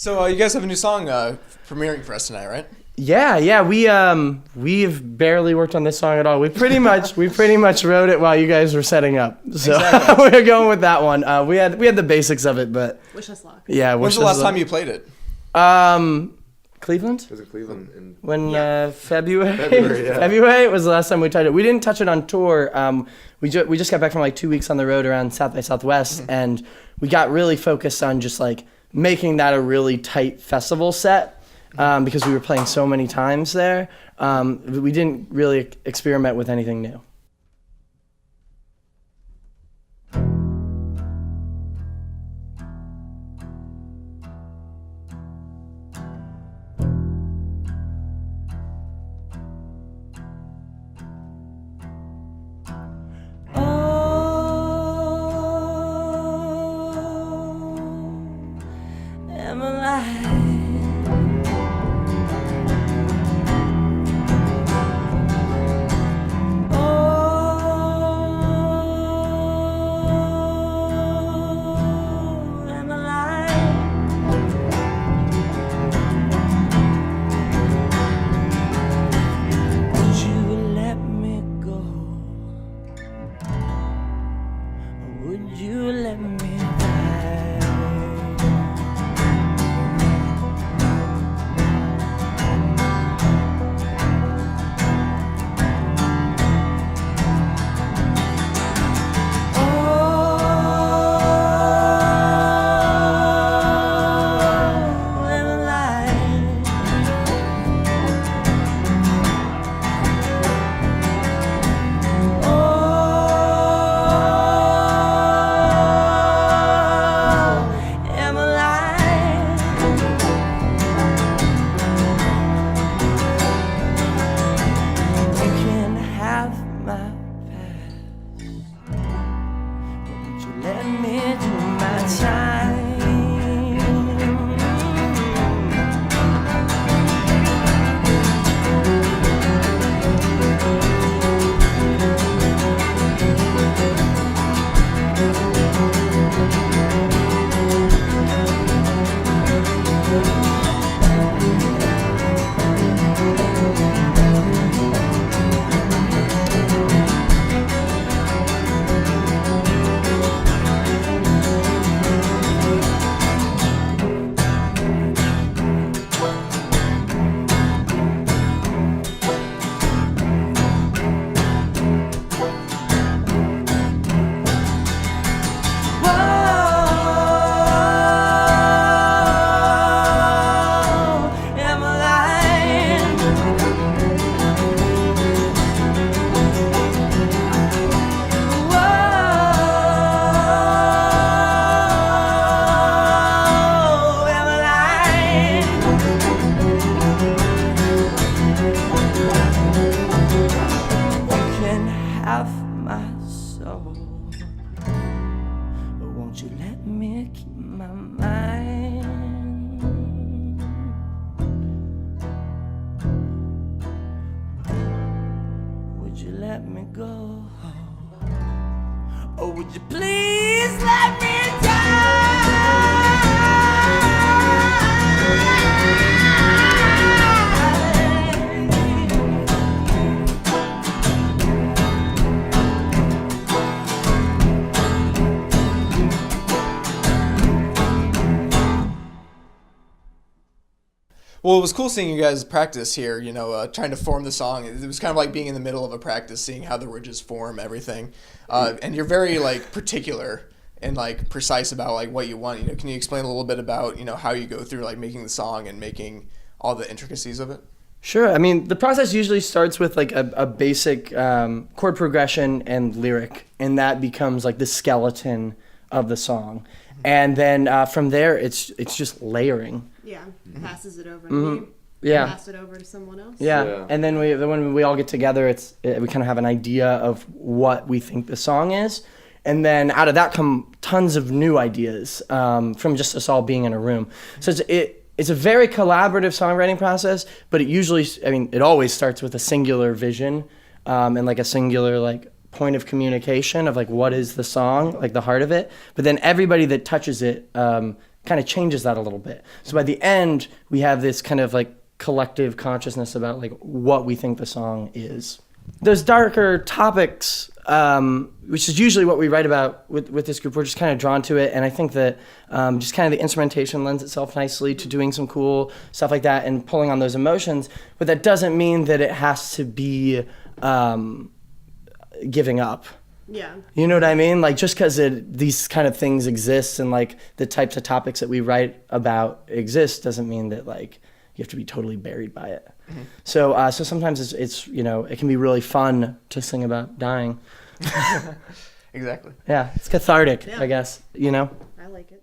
So you guys have a new song premiering for us tonight, right? Yeah, we've barely worked on this song at all. We pretty much wrote it while you guys were setting up. So Exactly. we're going with that one. We had the basics of it, but Wish us luck. yeah. When's the last time you played it? Cleveland? Was it Cleveland? When February? February, yeah. February was the last time we touched it. We didn't touch it on tour. We just got back from like 2 weeks on the road around South by Southwest, and we got really focused on just like making that a really tight festival set because we were playing so many times there. We didn't really experiment with anything new. Well, it was cool seeing you guys practice here, trying to form the song. It was kind of like being in the middle of a practice, seeing how the ridges form everything. And you're very, particular and, precise about, what you want. Can you explain a little bit about, how you go through, making the song and making all the intricacies of it? Sure. I mean, the process usually starts with, a basic chord progression and lyric, and that becomes, the skeleton of the song. And then from there, it's just layering. Yeah, passes it over to me. Yeah. Pass it over to someone else. Yeah. And then when we all get together, we kind of have an idea of what we think the song is, and then out of that come tons of new ideas from just us all being in a room. So it's a very collaborative songwriting process, but it always starts with a singular vision and a singular point of communication of what is the song, the heart of it. But then everybody that touches it kind of changes that a little bit. So by the end, we have this kind of like collective consciousness about like what we think the song is. Those darker topics, which is usually what we write about with this group, we're just kind of drawn to it. And I think that just kind of the instrumentation lends itself nicely to doing some cool stuff like that and pulling on those emotions. But that doesn't mean that it has to be giving up. Yeah. You know what I mean? Like just because these kind of things exist and like the types of topics that we write about exist doesn't mean that like you have to be totally buried by it. Mm-hmm. So sometimes it's you know, it can be really fun to sing about dying. Exactly. Yeah, it's cathartic, Yeah. I guess, you know? I like it.